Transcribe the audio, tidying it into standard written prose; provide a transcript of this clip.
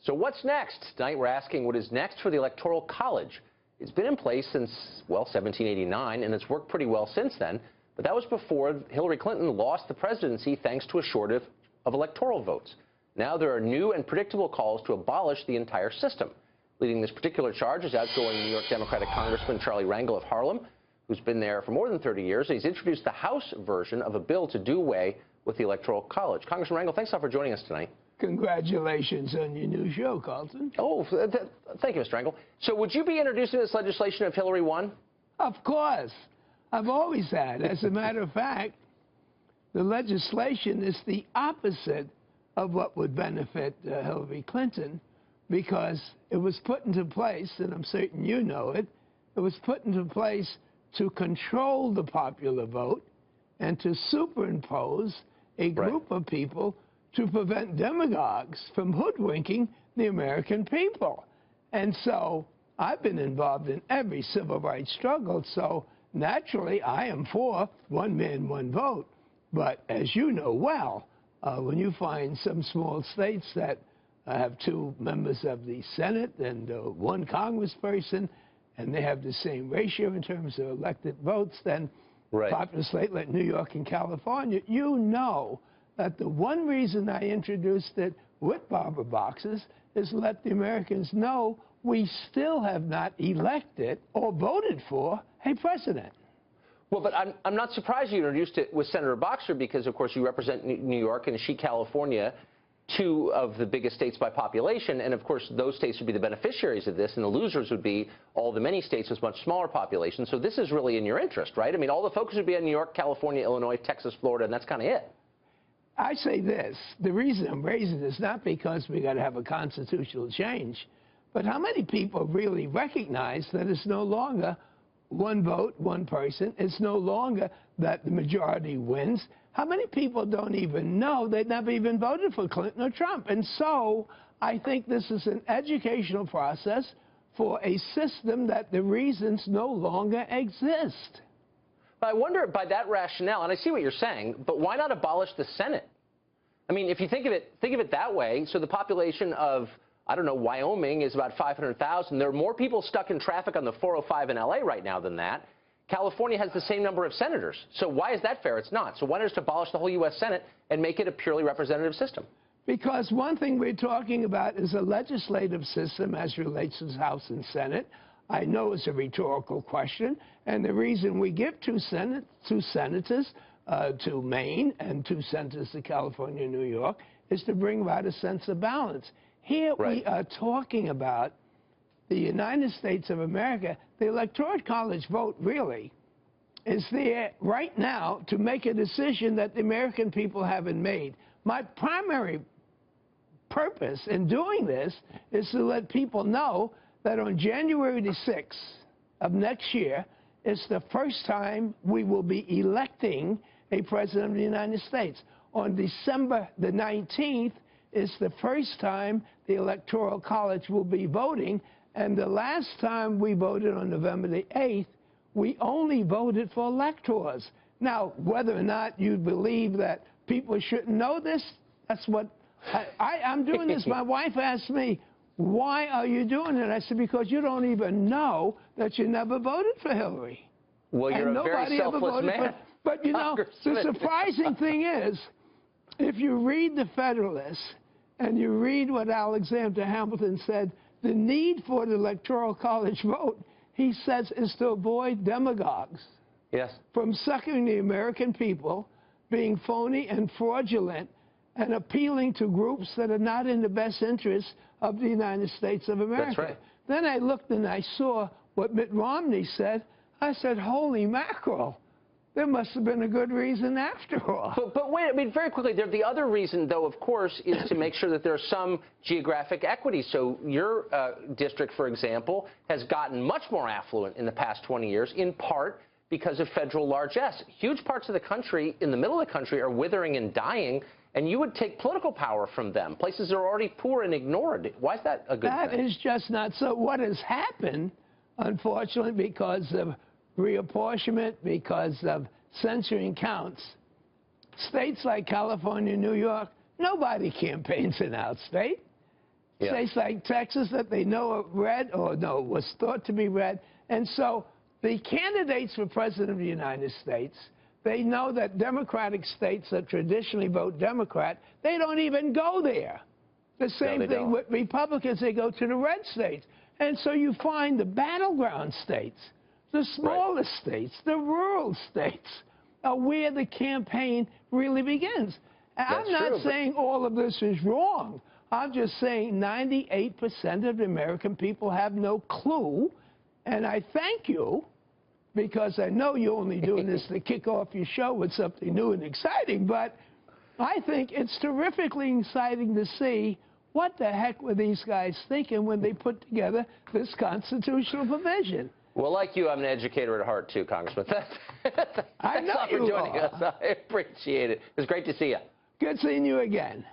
So what's next? Tonight we're asking what is next for the Electoral College. It's been in place since, well, 1789, and it's worked pretty well since then. But that was before Hillary Clinton lost the presidency thanks to a shortage of electoral votes. Now there are new and predictable calls to abolish the entire system. Leading this particular charge is outgoing New York Democratic Congressman Charles Rangel of Harlem, who's been there for more than 30 years. He's introduced the House version of a bill to do away with the Electoral College. Congressman Rangel, thanks a lot for joining us tonight. Congratulations on your new show, Carlton. Oh, thank you, Mr. Rangel. So would you be introducing this legislation if Hillary won? Of course. I've always had. As a matter of fact, the legislation is the opposite of what would benefit Hillary Clinton, because it was put into place, and I'm certain you know it, it was put into place to control the popular vote and to superimpose a group of people to prevent demagogues from hoodwinking the American people. And so I've been involved in every civil rights struggle, so naturally I am for one man, one vote. But as you know well, when you find some small states that have 2 members of the Senate and 1 congressperson, and they have the same ratio in terms of elected votes, then popular state like New York and California, you know that the one reason I introduced it with Barbara Boxers is let the Americans know we still have not elected or voted for a president. Well, but I'm not surprised you introduced it with Senator Boxer because, of course, you represent New York and she California, 2 of the biggest states by population. And, of course, those states would be the beneficiaries of this, and the losers would be all the many states with much smaller populations. So this is really in your interest, right? I mean, all the focus would be on New York, California, Illinois, Texas, Florida, and that's kind of it. I say this. The reason I'm raising this is not because we got to have a constitutional change, but how many people really recognize that it's no longer one vote, one person. It's no longer that the majority wins. How many people don't even know they've never even voted for Clinton or Trump? And so I think this is an educational process for a system that the reasons no longer exist. But I wonder, by that rationale, and I see what you're saying, but why not abolish the Senate? I mean, if you think of it that way, so the population of, I don't know, Wyoming is about 500,000. There are more people stuck in traffic on the 405 in L.A. right now than that. California has the same number of senators. So why is that fair? It's not. So why not just abolish the whole U.S. Senate and make it a purely representative system? Because one thing we're talking about is a legislative system as relates to the House and Senate. I know it's a rhetorical question, and the reason we give 2 senators to Maine and 2 senators to California and New York is to bring about a sense of balance. Here we are talking about the United States of America. The Electoral College vote really is there right now to make a decision that the American people haven't made. My primary purpose in doing this is to let people know that on January the 6th of next year, it's the first time we will be electing a president of the United States. On December the 19th, it's the first time the Electoral College will be voting, and the last time we voted on November the 8th, we only voted for electors. Now, whether or not you believe that people shouldn't know this, that's what I'm doing this. My wife asked me, why are you doing it? I said, because you don't even know that you never voted for Hillary. Well, you're a very selfless man. But, you know, the surprising thing is, if you read the Federalist and you read what Alexander Hamilton said, the need for the Electoral College vote, he says, is to avoid demagogues from sucking the American people, being phony and fraudulent, and appealing to groups that are not in the best interest of the United States of America. That's right. Then I looked and I saw what Mitt Romney said. I said, holy mackerel. There must have been a good reason after all. But wait, I mean, very quickly, the other reason, though, of course, is to make sure that there's some geographic equity. So your district, for example, has gotten much more affluent in the past 20 years, in part because of federal largesse. Huge parts of the country, in the middle of the country, are withering and dying, and you would take political power from them, places that are already poor and ignored. Why is that a good thing? That is just not so. What has happened, unfortunately, because of reapportionment, because of censoring counts, states like California, New York, nobody campaigns in outstate. Yeah. States like Texas that they know are red, or no, was thought to be red. And so the candidates for President of the United States, they know that Democratic states that traditionally vote Democrat, they don't even go there. The same thing don't. with Republicans, they go to the red states. And so you find the battleground states, the smallest states, the rural states, are where the campaign really begins. I'm not saying all of this is wrong. I'm just saying 98% of the American people have no clue. And I thank you, because I know you're only doing this to kick off your show with something new and exciting. But I think it's terrifically exciting to see what the heck were these guys thinking when they put together this constitutional provision. Well, like you, I'm an educator at heart, too, Congressman. I know Thanks a lot for you joining are. us. I appreciate it. It was great to see you. Good seeing you again.